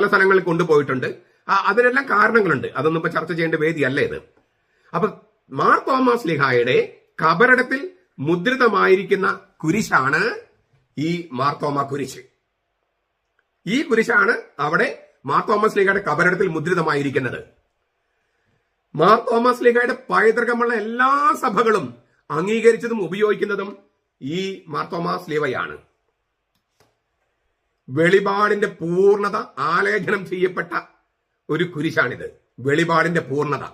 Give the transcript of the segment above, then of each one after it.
പല സ്ഥലങ്ങളിൽ കൊണ്ടുപോയിട്ടുണ്ട്. അതിനെല്ലാം കാരണങ്ങളുണ്ട്. അതൊന്നും ഇപ്പൊ ചർച്ച ചെയ്യേണ്ട വേദിയല്ല ഇത്. അപ്പൊ മാർ തോമസ് ശ്ലീഹായുടെ കബറിടത്തിൽ മുദ്രിതമായിരിക്കുന്ന കുരിശാണ് ഈ മാർത്തോമ കുരിശ്. ഈ കുരിശാണ് അവിടെ മാർ തോമസ് ശ്ലീഹായുടെ കബറിടത്തിൽ മുദ്രിതമായിരിക്കുന്നത്. മാർ തോമസ് ശ്ലീഹായുടെ പൈതൃകമുള്ള എല്ലാ സഭകളും അംഗീകരിച്ചതും ഉപയോഗിക്കുന്നതും ഈ മാർ തോമസ് ശ്ലീഹയാണ്. വെളിപാടിന്റെ പൂർണ്ണത ആലേഖനം ചെയ്യപ്പെട്ട ഒരു കുരിശാണിത്. വെളിപാടിന്റെ പൂർണ്ണത,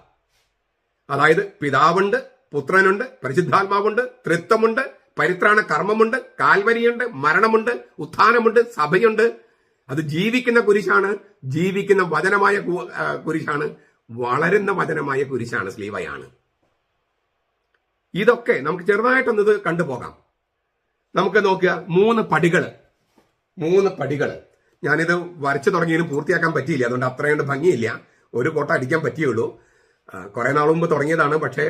അതായത് പിതാവുണ്ട്, പുത്രനുണ്ട്, പരിശുദ്ധാത്മാവുണ്ട്, ത്രിത്വമുണ്ട്, പരിത്രാണ കർമ്മമുണ്ട്, കാൽവരിയുണ്ട്, മരണമുണ്ട്, ഉത്ഥാനമുണ്ട്, സഭയുണ്ട്. അത് ജീവിക്കുന്ന കുരിശാണ്, ജീവിക്കുന്ന വചനമായ കുരിശാണ്, വളരുന്ന വചനമായ കുരിശാണ്, സ്ലീവയാണ്. ഇതൊക്കെ നമുക്ക് ചെറുതായിട്ടൊന്നത് കണ്ടുപോകാം. നമുക്ക് നോക്കുക, മൂന്ന് പടികള്. ഞാനിത് വരച്ചു തുടങ്ങിയതിനും പൂർത്തിയാക്കാൻ പറ്റിയില്ല, അതുകൊണ്ട് അത്രയുണ്ട് ഭംഗിയില്ല. ഒരു കോട്ട അടിക്കാൻ പറ്റിയുള്ളൂ. കുറെ നാൾ മുമ്പ് തുടങ്ങിയതാണ്, പക്ഷേ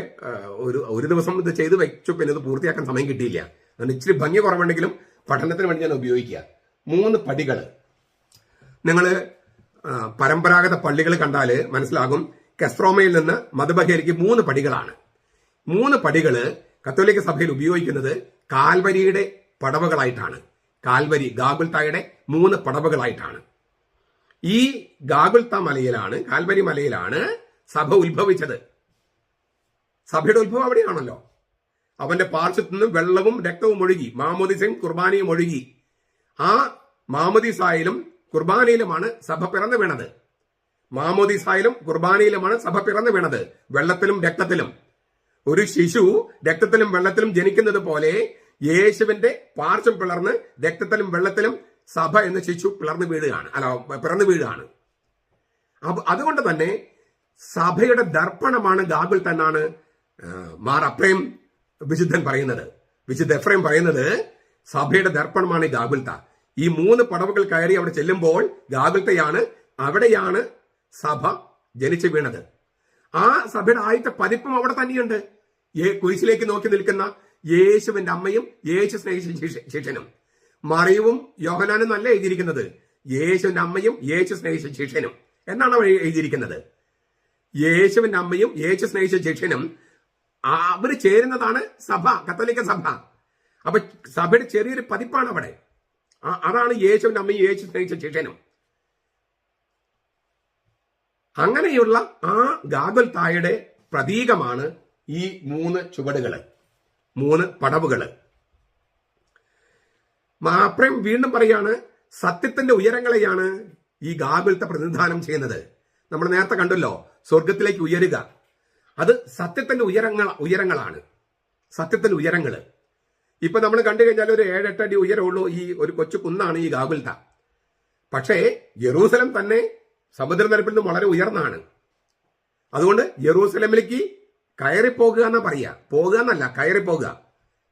ഒരു ദിവസം ഇത് ചെയ്ത് വെച്ചു, പിന്നെ ഇത് പൂർത്തിയാക്കാൻ സമയം കിട്ടിയില്ല. അതുകൊണ്ട് ഇച്ചിരി ഭംഗി കുറവുണ്ടെങ്കിലും പഠനത്തിന് വേണ്ടി ഞാൻ ഉപയോഗിക്കുക. 3 പടികൾ. നിങ്ങൾ പരമ്പരാഗത പള്ളികൾ കണ്ടാൽ മനസ്സിലാകും, കെസ്ട്രോമയിൽ നിന്ന് മധുബഹേരിക്ക് 3 പടികളാണ്. 3 പടികള് കത്തോലിക്ക സഭയിൽ ഉപയോഗിക്കുന്നത് കാൽവരിയുടെ പടവുകളായിട്ടാണ്. കാൽവരി, ഗാഗുൽത്തായുടെ 3 പടവുകളായിട്ടാണ്. ഈ ഗാഗുൽത്ത മലയിലാണ്, കാൽവരി മലയിലാണ് സഭ ഉത്ഭവിച്ചത്. സഭയുടെ ഉത്ഭവം അവിടെയാണല്ലോ. അവന്റെ പാർശ്വത്തു നിന്ന് വെള്ളവും രക്തവും ഒഴുകി, മാമോദിസയും കുർബാനയും ഒഴുകി. ആ മാമോദിസായിലും കുർബാനയിലുമാണ് സഭ പിറന്നു വീണത്. മാമോദിസായിലും കുർബാനയിലുമാണ് സഭ പിറന്നു വീണത്, വെള്ളത്തിലും രക്തത്തിലും. ഒരു ശിശു രക്തത്തിലും വെള്ളത്തിലും ജനിക്കുന്നത് പോലെ യേശുവിന്റെ പാർശ്വം പിളർന്ന് രക്തത്തിലും വെള്ളത്തിലും സഭ എന്ന ശിശു പിറന്നു വീഴുകയാണ്. അതുകൊണ്ട് തന്നെ സഭയുടെ ദർപ്പണമാണ് ഗാഗുൽത്ത എന്നാണ് മാർ എഫ്രേം വിശുദ്ധൻ പറയുന്നത്. വിശുദ്ധ എഫ്രേം പറയുന്നത് സഭയുടെ ദർപ്പണമാണ് ഗാഗുൽത്ത. ഈ 3 പടവുകൾ കയറി അവിടെ ചെല്ലുമ്പോൾ ഗാഗുൽത്തയാണ്, അവിടെയാണ് സഭ ജനിച്ചു വീണത്. ആ സഭയുടെ ആദ്യത്തെ പതിപ്പും അവിടെ തന്നെയുണ്ട്. കുരിശിലേക്ക് നോക്കി നിൽക്കുന്ന യേശുവിന്റെ അമ്മയും യേശു സ്നേഹിച്ച ശിഷ്യനും. മറിയവും യോഹന്നാനും അല്ല എഴുതിയിരിക്കുന്നത്, യേശുവിന്റെ അമ്മയും യേശു സ്നേഹിച്ച ശിഷ്യനും എന്നാണ് അവർ എഴുതിയിരിക്കുന്നത്. യേശുവിന്റെ അമ്മയും യേശു സ്നേഹിച്ച ശിഷ്യനും അവർ ചേരുന്നതാണ് സഭ, കത്തോലിക്ക സഭ. അപ്പൊ സഭയുടെ ചെറിയൊരു പതിപ്പാണ് അവിടെ. അതാണ് യേശുവിന്റെ അമ്മയും യേശു സ്നേഹിച്ച ശിഷ്യനും. അങ്ങനെയുള്ള ആ ഗാഗുൽത്തായുടെ പ്രതീകമാണ് ഈ 3 ചുവടുകള്, 3 പടവുകള്. മാപ്രേം വീണ്ടും പറയാണ്, സത്യത്തിന്റെ ഉയരങ്ങളെയാണ് ഈ ഗാഗുൽത്ത പ്രതിനിധാനം ചെയ്യുന്നത്. നമ്മൾ നേരത്തെ കണ്ടല്ലോ, സ്വർഗത്തിലേക്ക് ഉയരുക, അത് സത്യത്തിന്റെ ഉയരങ്ങളാണ്. സത്യത്തിന്റെ ഉയരങ്ങള് ഇപ്പൊ നമ്മൾ കണ്ടു കഴിഞ്ഞാൽ ഒരു 7-8 അടി ഉയരമുള്ളൂ ഈ ഒരു കൊച്ചു കുന്നാണ് ഈ ഗാഗുൽത്ത. പക്ഷേ യെറൂസലം തന്നെ സമുദ്രനിരപ്പിൽ നിന്ന് വളരെ ഉയർന്നാണ്. അതുകൊണ്ട് യെറൂസലമിലേക്ക് കയറിപ്പോകുക എന്നാ പറയാ, പോകുക എന്നല്ല, കയറിപ്പോകുക.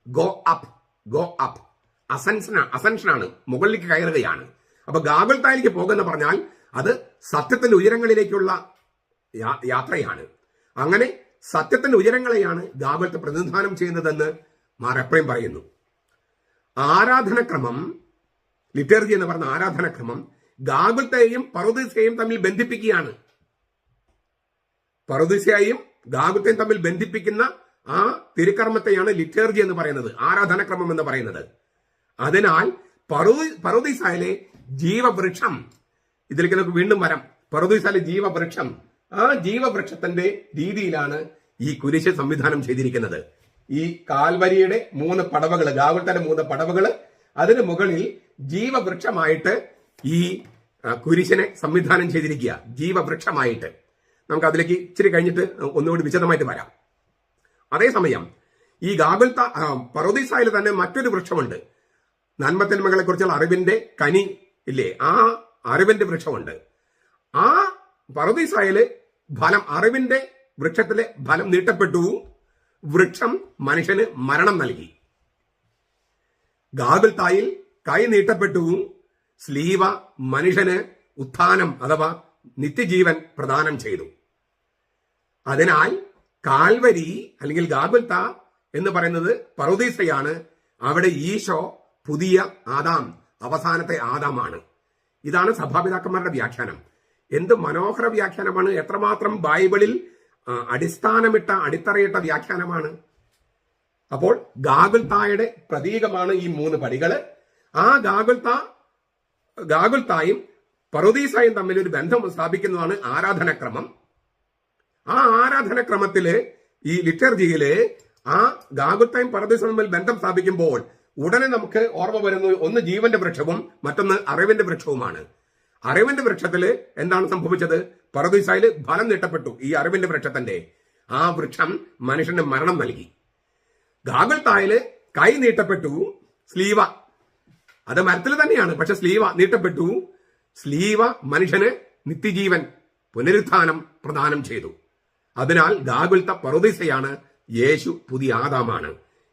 ഗോ അപ്പ് അസൻഷനാണ്, മുകളിലേക്ക് കയറുകയാണ്. അപ്പൊ ഗാഗുൽത്തായിലേക്ക് പോകുക എന്ന് പറഞ്ഞാൽ അത് സത്യത്തിന്റെ ഉയരങ്ങളിലേക്കുള്ള യാത്രയാണ്. അങ്ങനെ സത്യത്തിന്റെ ഉയരങ്ങളെയാണ് ഗാഗുൽത്ത പ്രതിനിധാനം ചെയ്യുന്നതെന്ന് മാർ എഫ്രേം പറയുന്നു. ആരാധനക്രമം, ലിറ്റർജി എന്ന് പറഞ്ഞ ആരാധനക്രമം ഗാഗുൽത്തയെയും പറുദീസയെയും തമ്മിൽ ബന്ധിപ്പിക്കുകയാണ്. പറുദീസയെയും ഗാഗുൽത്തയും തമ്മിൽ ബന്ധിപ്പിക്കുന്ന ആ തിരുക്കർമ്മത്തെയാണ് ലിറ്റർജി എന്ന് പറയുന്നത്, ആരാധനക്രമം എന്ന് പറയുന്നത്. അതിനാൽ പറുദീസയിലെ ജീവവൃക്ഷം, ഇതിലേക്ക് നമുക്ക് വീണ്ടും വരാം. പറുദീസയിലെ ജീവവൃക്ഷം, ആ ജീവവൃക്ഷത്തിന്റെ രീതിയിലാണ് ഈ കുരിശ് സംവിധാനം ചെയ്തിരിക്കുന്നത്. ഈ കാൽവരിയുടെ 3 പടവുകൾ, ഗാഗുൽത്തയുടെ 3 പടവുകൾ, അതിന് മുകളിൽ ജീവവൃക്ഷമായിട്ട് ഈ കുരിശിനെ സംവിധാനം ചെയ്തിരിക്കുക, ജീവവൃക്ഷമായിട്ട്. നമുക്ക് അതിലേക്ക് ഇച്ചിരി കഴിഞ്ഞിട്ട് ഒന്നുകൂടി വിശദമായിട്ട് വരാം. അതേസമയം ഈ ഗാഗുൽത്ത പറുദീസയിൽ തന്നെ മറ്റൊരു വൃക്ഷമുണ്ട്. നന്മത്തിന്മകളെ കുറിച്ചുള്ള അറിവിന്റെ കനി ഇല്ലേ, ആ അറിവിന്റെ വൃക്ഷമുണ്ട്. ആ പറുദീസയില് ഫലം, അറിവിന്റെ വൃക്ഷത്തിലെ ഫലം നീട്ടപ്പെട്ടു. വൃക്ഷം മനുഷ്യന് മരണം നൽകി. ഗാഗുൽത്തായിൽ കൈ നീട്ടപ്പെട്ടു. സ്ലീവ മനുഷ്യന് ഉത്ഥാനം അഥവാ നിത്യജീവൻ പ്രദാനം ചെയ്തു. അതിനാൽ കാൽവരി അല്ലെങ്കിൽ ഗാഗുൽത്ത എന്ന് പറയുന്നത് പറുദീസയാണ്. അവിടെ ഈശോ പുതിയ ആദാം, അവസാനത്തെ ആദാമാണ്. ഇതാണ് സഭാപിതാക്കന്മാരുടെ വ്യാഖ്യാനം. എന്ത് മനോഹര വ്യാഖ്യാനമാണ്! എത്രമാത്രം ബൈബിളിൽ അടിത്തറയിട്ട വ്യാഖ്യാനമാണ്. അപ്പോൾ ഗാഗുൽത്തായുടെ പ്രതീകമാണ് ഈ 3 പടികള്. ആ ഗാഗുൽത്തായും പറുദീസായും തമ്മിൽ ഒരു ബന്ധം സ്ഥാപിക്കുന്നതാണ് ആരാധനക്രമം. ആ ആരാധനക്രമത്തില് ഈ ലിറ്റർജിയില് ആ ഗാഗുൽത്തായും പറുദീസയും തമ്മിൽ ബന്ധം സ്ഥാപിക്കുമ്പോൾ ഉടനെ നമുക്ക് ഓർമ്മ വരുന്നത് ഒന്ന് ജീവന്റെ വൃക്ഷവും മറ്റൊന്ന് അറിവിന്റെ വൃക്ഷവുമാണ്. അറിവിന്റെ വൃക്ഷത്തില് എന്താണ് സംഭവിച്ചത്? പറുദീസായില് ഫലം നീട്ടപ്പെട്ടു. ഈ അറിവിന്റെ വൃക്ഷത്തിന്റെ ആ വൃക്ഷം മനുഷ്യന് മരണം നൽകി. ഗാഗുൽത്തായില് കൈ നീട്ടപ്പെട്ടു, സ്ലീവ, അത് മരത്തിൽ തന്നെയാണ്, പക്ഷെ സ്ലീവ നീട്ടപ്പെട്ടു. സ്ലീവ മനുഷ്യന് നിത്യജീവൻ, പുനരുത്ഥാനം പ്രദാനം ചെയ്തു. അതിനാൽ ഗാഗുൽത്ത പറുദീസയാണ്, യേശു പുതിയ ആദാമാണ്.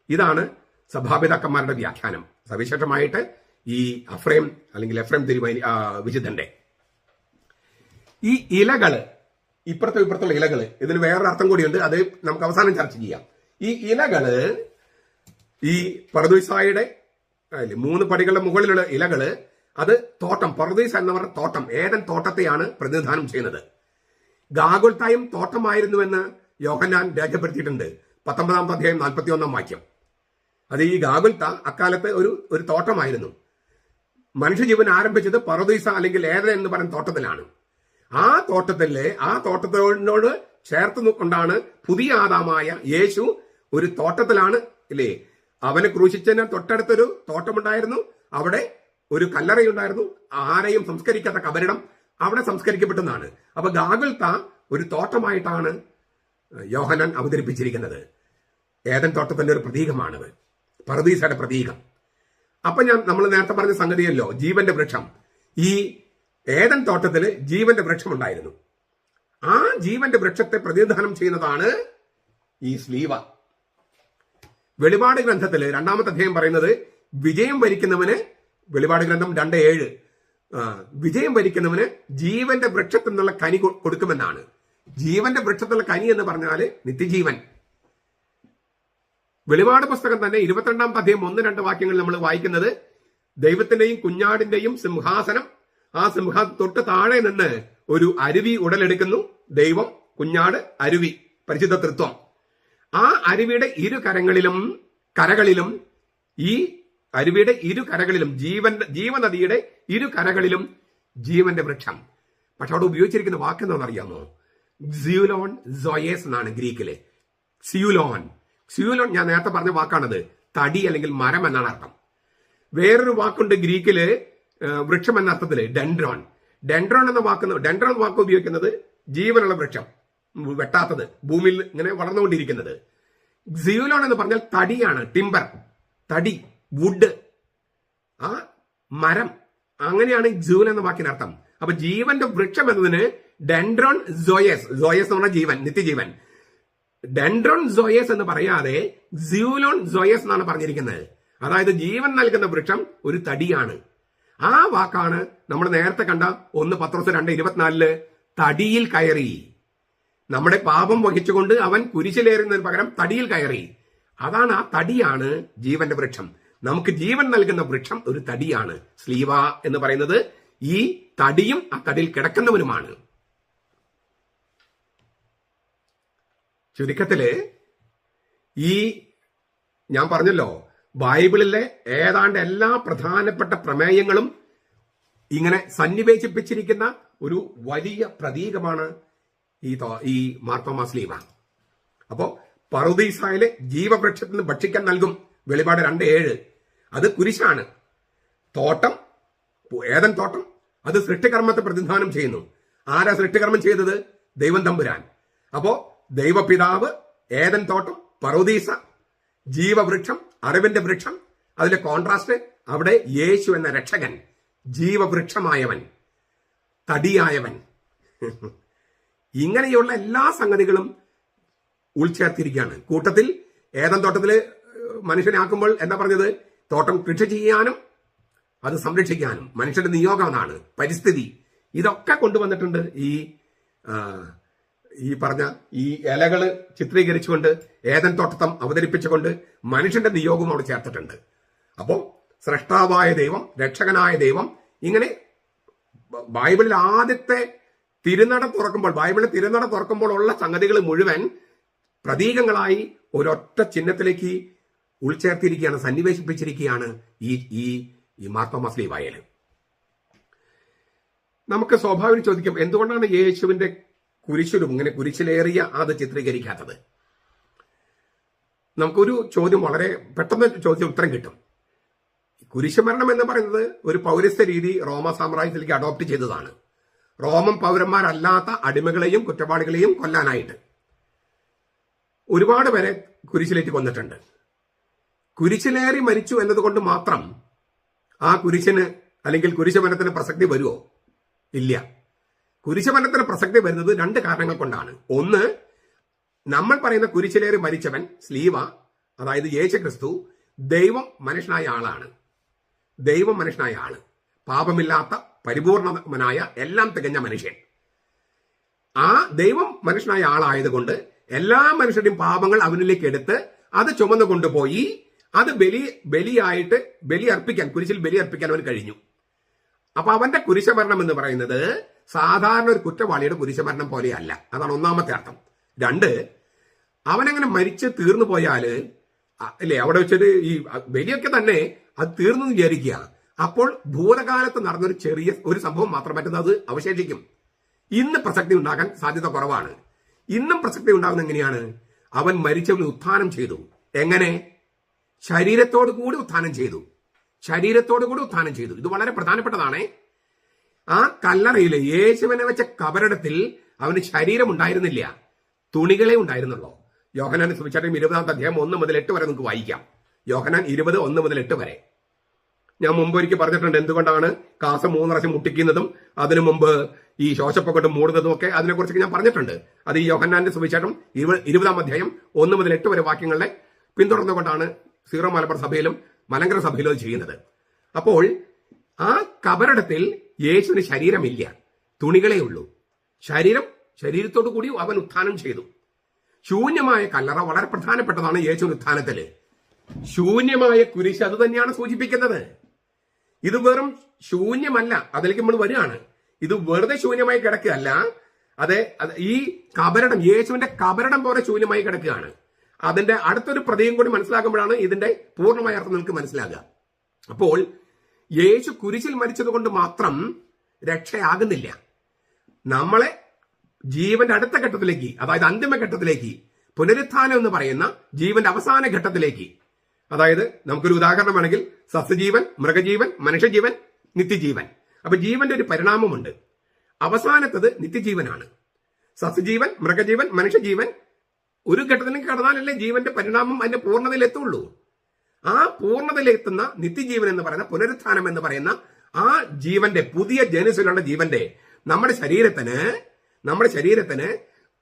ഇതാണ് സഭാപിതാക്കന്മാരുടെ വ്യാഖ്യാനം. സവിശേഷമായിട്ട് ഈ എഫ്രേം തിരുമേനി വിശുദ്ധന്റെ ഈ ഇലകള്, ഇപ്പുറത്തുള്ള ഇലകള്, ഇതിന് വേറൊരു അർത്ഥം കൂടിയുണ്ട്, അത് നമുക്ക് അവസാനം ചർച്ച ചെയ്യാം. ഈ ഇലകള് ഈ പറുദീസായുടെ 3 പടികളുടെ മുകളിലുള്ള ഇലകള്, അത് തോട്ടം, പറുദീസ എന്ന് പറഞ്ഞ തോട്ടം, ഏദൻ തോട്ടത്തെയാണ് പ്രതിനിധാനം ചെയ്യുന്നത്. ഗാഗുൽത്തായും തോട്ടമായിരുന്നുവെന്ന് യോഹന്നാൻ രേഖപ്പെടുത്തിയിട്ടുണ്ട്. 19 അധ്യായം 41 വാക്യം. അത് ഈ ഗാഗുൽത്ത അക്കാലത്ത് ഒരു തോട്ടമായിരുന്നു. മനുഷ്യജീവൻ ആരംഭിച്ചത് പറുദീസ അല്ലെങ്കിൽ ഏദൻ എന്ന് പറയുന്ന തോട്ടത്തിലാണ്. ആ തോട്ടത്തിനോട് ചേർത്ത് കൊണ്ടാണ് പുതിയ ആദാമായ യേശു ഒരു തോട്ടത്തിലാണ്, ഇല്ലേ? അവനെ ക്രൂശിച്ചതിന് തൊട്ടടുത്തൊരു തോട്ടമുണ്ടായിരുന്നു. അവിടെ ഒരു കല്ലറയുണ്ടായിരുന്നു. ആരെയും സംസ്കരിക്കാത്ത കബരിടം അവിടെ സംസ്കരിക്കപ്പെട്ടെന്നാണ്. അപ്പൊ ഗാഗുൽത്ത ഒരു തോട്ടമായിട്ടാണ് യോഹന്നാൻ അവതരിപ്പിച്ചിരിക്കുന്നത്. ഏദൻ തോട്ടത്തിന്റെ ഒരു പ്രതീകമാണത്, പറുദീസയുടെ പ്രതീകം. അപ്പൊ നമ്മൾ നേരത്തെ പറഞ്ഞ സംഗതിയല്ലോ, ജീവന്റെ വൃക്ഷം. ഈ ഏദൻ തോട്ടത്തില് ജീവന്റെ വൃക്ഷം ഉണ്ടായിരുന്നു. ആ ജീവന്റെ വൃക്ഷത്തെ പ്രതിനിധാനം ചെയ്യുന്നതാണ് ഈ സ്ലീവ. വെളിപാട് ഗ്രന്ഥത്തില് 2-ാമത്തെ അധ്യായം പറയുന്നത് വിജയം വരിക്കുന്നവന്, വെളിപാട് ഗ്രന്ഥം 2:7, വിജയം വരിക്കുന്നവന് ജീവന്റെ വൃക്ഷത്തിൽ നിന്നുള്ള കനി കൊടുക്കുമെന്നാണ്. ജീവന്റെ വൃക്ഷത്തിലുള്ള കനി എന്ന് പറഞ്ഞാല് നിത്യജീവൻ. വെളിപാട് പുസ്തകം തന്നെ 22-ാമത്തെ അധ്യായം 1-2 വാക്യങ്ങൾ നമ്മൾ വായിക്കുന്നത്, ദൈവത്തിന്റെയും കുഞ്ഞാടിന്റെയും സിംഹാസനം, ആ സിംഹാസനം തൊട്ട് താഴെ നിന്ന് ഒരു അരുവി ഉടലെടുക്കുന്നു. ദൈവം, കുഞ്ഞാട്, അരുവി, പരിശുദ്ധ തൃത്വം. ആ അരുവിയുടെ കരകളിലും ഈ അരുവിയുടെ കരകളിലും ജീവനദിയുടെ കരകളിലും ജീവന്റെ വൃക്ഷം. പക്ഷെ അവിടെ ഉപയോഗിച്ചിരിക്കുന്ന വാക്ക് എന്താണെന്ന് അറിയാമോ? സിയുലോൺ സോയേസ് എന്നാണ് ഗ്രീക്കില്. സിയുലോൺ ഞാൻ നേരത്തെ പറഞ്ഞ വാക്കാണത്. തടി അല്ലെങ്കിൽ മരം എന്നാണ് അർത്ഥം. വേറൊരു വാക്കുണ്ട് ഗ്രീക്കില് വൃക്ഷം എന്ന അർത്ഥത്തില്, ഡെൻഡ്രോൺ എന്ന വാക്ക് ഉപയോഗിക്കുന്നത് ജീവനുള്ള വൃക്ഷം, വെട്ടാത്തത്, ഭൂമിയിൽ ഇങ്ങനെ വളർന്നുകൊണ്ടിരിക്കുന്നത്. സിയുലോൺ എന്ന് പറഞ്ഞാൽ തടിയാണ്, ടിംബർ, തടി, വുഡ്, ആ മരം. അങ്ങനെയാണ് സിയുലോൺ എന്ന വാക്കിനർത്ഥം. അപ്പൊ ജീവന്റെ വൃക്ഷം എന്നതിന് ഡെൻഡ്രോൺ സോയേസ് എന്ന് പറഞ്ഞാൽ ജീവൻ, നിത്യജീവൻ. ഡെൻഡ്രോൺ സോയേസ് എന്ന് പറയാതെ സിയുലോൺ സോയേസ് എന്നാണ് പറഞ്ഞിരിക്കുന്നത്. അതായത് ജീവൻ നൽകുന്ന വൃക്ഷം ഒരു തടിയാണ്. ആ വാക്കാണ് നമ്മൾ നേരത്തെ കണ്ട 1 പത്രോസ് 2:24 തടിയിൽ കയറി. നമ്മുടെ പാപം വഹിച്ചുകൊണ്ട് അവൻ കുരിശിലേറുന്നതിന് പകരം തടിയിൽ കയറി. അതാണ്, ആ തടിയാണ് ജീവന്റെ വൃക്ഷം. നമുക്ക് ജീവൻ നൽകുന്ന വൃക്ഷം ഒരു തടിയാണ്. സ്ലീവ എന്ന് പറയുന്നത് ഈ തടിയും ആ തടിയിൽ കിടക്കുന്നവനുമാണ്. ചുരുക്കത്തില് ഈ ഞാൻ പറഞ്ഞല്ലോ, ബൈബിളിലെ ഏതാണ്ട് എല്ലാ പ്രധാനപ്പെട്ട പ്രമേയങ്ങളും ഇങ്ങനെ സന്നിവേശിപ്പിച്ചിരിക്കുന്ന ഒരു വലിയ പ്രതീകമാണ് ഈ മാർത്തോമാ സ്ലീവ. അപ്പോ പറുദീസായിലെ ജീവവൃക്ഷത്തിൽ നിന്ന് ഭക്ഷിക്കാൻ നൽകും, വെളിപാട് 2:7. അത് കുരിശാണ്. തോട്ടം, ഏദൻ തോട്ടം, അത് സൃഷ്ടികർമ്മത്തെ പ്രതിനിധാനം ചെയ്യുന്നു. ആരാ സൃഷ്ടികർമ്മം ചെയ്തത്? ദൈവം തമ്പുരാൻ. അപ്പോ ദൈവപിതാവ്, ഏദൻ തോട്ടം, പറുദീസ, ജീവവൃക്ഷം, അറിവിന്റെ വൃക്ഷം. അതിലെ കോൺട്രാസ്റ്റ് അവിടെ യേശു എന്ന രക്ഷകൻ, ജീവവൃക്ഷമായവൻ, തടിയായവൻ. ഇങ്ങനെയുള്ള എല്ലാ സംഗതികളും ഉൾച്ചേർത്തിരിക്കുകയാണ്. കൂട്ടത്തിൽ ഏദൻ തോട്ടത്തില് മനുഷ്യനെ ആക്കുമ്പോൾ എന്താ പറഞ്ഞത്? തോട്ടം കൃഷി ചെയ്യാനും അത് സംരക്ഷിക്കാനും മനുഷ്യന്റെ നിയോഗമാണ്. പരിസ്ഥിതി ഇതൊക്കെ കൊണ്ടുവന്നിട്ടുണ്ട്. ഈ പറഞ്ഞ ഈ ഇലകള് ചിത്രീകരിച്ചുകൊണ്ട്, ഏദൻ തോട്ടം അവതരിപ്പിച്ചുകൊണ്ട് മനുഷ്യന്റെ നിയോഗവും അവിടെ ചേർത്തിട്ടുണ്ട്. അപ്പോൾ സ്രഷ്ടാവായ ദൈവം, രക്ഷകനായ ദൈവം ഇങ്ങനെ ബൈബിളിൽ ആദ്യത്തെ തിരുനട തുറക്കുമ്പോൾ ഉള്ള സംഗതികൾ മുഴുവൻ പ്രതീകങ്ങളായി ഒരൊറ്റ ചിഹ്നത്തിലേക്ക് ഉൾച്ചേർത്തിരിക്കുകയാണ്, സന്നിവേശിപ്പിച്ചിരിക്കുകയാണ് ഈ മാർത്തോമാ സ്ലീവായിൽ. നമുക്ക് സ്വാഭാവികം ചോദിക്കും, എന്തുകൊണ്ടാണ് യേശുവിന്റെ കുരിശിലും ഇങ്ങനെ കുരിശിലേറിയ അത് ചിത്രീകരിക്കാത്തത്? നമുക്കൊരു ചോദ്യം വളരെ പെട്ടെന്ന് ചോദിച്ച ഉത്തരം കിട്ടും. കുരിശുമരണം എന്ന് പറയുന്നത് ഒരു പൗരസ്ത്യ രീതി റോമ സാമ്രാജ്യത്തിലേക്ക് അഡോപ്റ്റ് ചെയ്തതാണ്. റോമൻ പൗരന്മാരല്ലാത്ത അടിമകളെയും കുറ്റവാളികളെയും കൊല്ലാനായിട്ട് ഒരുപാട് പേരെ കുരിശിലേറ്റ് കൊന്നിട്ടുണ്ട്. കുരിശിലേറി മരിച്ചു എന്നതുകൊണ്ട് മാത്രം ആ കുരിശിന് അല്ലെങ്കിൽ കുരിശുമരണത്തിന് പ്രസക്തി വരുമോ? ഇല്ല. കുരിശുമരണത്തിന് പ്രസക്തി വരുന്നത് രണ്ട് കാരണങ്ങൾ കൊണ്ടാണ്. ഒന്ന്, നമ്മൾ പറയുന്ന കുരിശിലേറി മരിച്ചവൻ സ്ലീവ, അതായത് യേശു ക്രിസ്തു, ദൈവം മനുഷ്യനായ ആളാണ്. ദൈവം മനുഷ്യനായ ആള്, പാപമില്ലാത്ത പരിപൂർണനായ എല്ലാം തികഞ്ഞ മനുഷ്യൻ. ആ ദൈവം മനുഷ്യനായ ആളായതുകൊണ്ട് എല്ലാ മനുഷ്യരുടെയും പാപങ്ങൾ അവനിലേക്ക് എടുത്ത് അത് ചുമന്നു കൊണ്ടുപോയി അത് കുരിശിൽ ബലി അർപ്പിക്കാൻ അവന് കഴിഞ്ഞു. അപ്പൊ അവന്റെ കുരിശമരണം എന്ന് പറയുന്നത് സാധാരണ ഒരു കുറ്റവാളിയുടെ കുരിശമരണം പോലെയല്ല. അതാണ് ഒന്നാമത്തെ അർത്ഥം. രണ്ട്, അവനങ്ങനെ മരിച്ച് തീർന്നു പോയാല് അല്ലേ, അവിടെ വെച്ചിട്ട് ഈ ബലിയൊക്കെ തന്നെ അത് തീർന്നു വിചാരിക്കുക. അപ്പോൾ ഭൂതകാലത്ത് നടന്നൊരു ചെറിയ ഒരു സംഭവം മാത്രമായിട്ട് അത് അവശേഷിക്കും. ഇന്ന് പ്രസക്തി ഉണ്ടാകാൻ സാധ്യത കുറവാണ്. ഇന്നും പ്രസക്തി ഉണ്ടാകുന്നത് എങ്ങനെയാണ്? അവൻ മരിച്ചവന് ഉത്ഥാനം ചെയ്തു. എങ്ങനെ? ശരീരത്തോടു കൂടി ഉത്ഥാനം ചെയ്തു. ഇത് വളരെ പ്രധാനപ്പെട്ടതാണ്. ആ കല്ലറയിലെ യേശുവിനെ വെച്ച കബറിടത്തിൽ അവന് ശരീരം ഉണ്ടായിരുന്നില്ല, തുണികളെ ഉണ്ടായിരുന്നുള്ളൂ. യോഹന്നാന്റെ സുവിശേഷം 20-ാം അധ്യായം 1 മുതൽ 8 വരെ നമുക്ക് വായിക്കാം. യോഹന്നാൻ 20, 1 മുതൽ 8 വരെ. ഞാൻ മുമ്പ് ഒരിക്കൽ പറഞ്ഞിട്ടുണ്ട് എന്തുകൊണ്ടാണ് കാസ 3 പ്രാവശ്യം മുട്ടിക്കുന്നതും അതിനു മുമ്പ് ഈ ശോശപ്പൊക്കെ മൂടുന്നതും ഒക്കെ. അതിനെക്കുറിച്ചൊക്കെ ഞാൻ പറഞ്ഞിട്ടുണ്ട്. അത് ഈ യോഹന്നാന്റെ സുവിശേഷം 20-ാം അധ്യായം 1 മുതൽ 8 വരെ വാക്യങ്ങളെ പിന്തുടർന്നുകൊണ്ടാണ് സീറോ മലബാർ സഭയിലും മലങ്കര സഭയിലും ചെയ്യുന്നത്. അപ്പോൾ ആ കബറിടത്തിൽ യേശുവിന് ശരീരമില്ല, തുണികളേ ഉള്ളൂ. ശരീരത്തോടു കൂടി അവൻ ഉത്ഥാനം ചെയ്തു. ശൂന്യമായ കല്ലറ വളരെ പ്രധാനപ്പെട്ടതാണ് യേശുവിന്റെ ഉത്ഥാനത്തില്. ശൂന്യമായ കുരിശ് അത് തന്നെയാണ് സൂചിപ്പിക്കുന്നത്. ഇത് വെറും ശൂന്യമല്ല, അതിലേക്ക് നമ്മൾ വരികയാണ്. ഇത് വെറുതെ ശൂന്യമായി കിടക്കുകയല്ല. ഈ കബറിടം, യേശുവിന്റെ കബറിടം പോലെ ശൂന്യമായി കിടക്കുകയാണ്. അതിന്റെ അടുത്തൊരു പ്രതീകം കൂടി മനസ്സിലാക്കുമ്പോഴാണ് ഇതിന്റെ പൂർണ്ണമായ അർത്ഥം നിങ്ങൾക്ക് മനസ്സിലാകുക. അപ്പോൾ യേശു കുരിശിൽ മരിച്ചത് കൊണ്ട് മാത്രം രക്ഷയാകുന്നില്ല. നമ്മളെ ജീവന്റെ അടുത്ത ഘട്ടത്തിലേക്ക്, അതായത് അന്തിമഘട്ടത്തിലേക്ക്, പുനരുത്ഥാനം എന്ന് പറയുന്ന ജീവന്റെ അവസാന ഘട്ടത്തിലേക്ക്, അതായത് നമുക്കൊരു ഉദാഹരണം വേണമെങ്കിൽ സസ്യജീവൻ, മൃഗജീവൻ, മനുഷ്യജീവൻ, നിത്യജീവൻ. അപ്പൊ ജീവന്റെ ഒരു പരിണാമമുണ്ട്. അവസാനത്തത് നിത്യജീവനാണ്. സസ്യജീവൻ, മൃഗജീവൻ, മനുഷ്യജീവൻ ഒരു ഘട്ടത്തിലേക്ക് കടന്നാലല്ലേ ജീവന്റെ പരിണാമം അതിന്റെ പൂർണ്ണതയിലെത്തുള്ളൂ. ആ പൂർണ്ണതയിലെത്തുന്ന നിത്യജീവൻ എന്ന് പറയുന്ന, പുനരുത്ഥാനം എന്ന് പറയുന്ന ആ ജീവന്റെ, പുതിയ ജനുസിലുള്ള ജീവന്റെ നമ്മുടെ ശരീരത്തിന്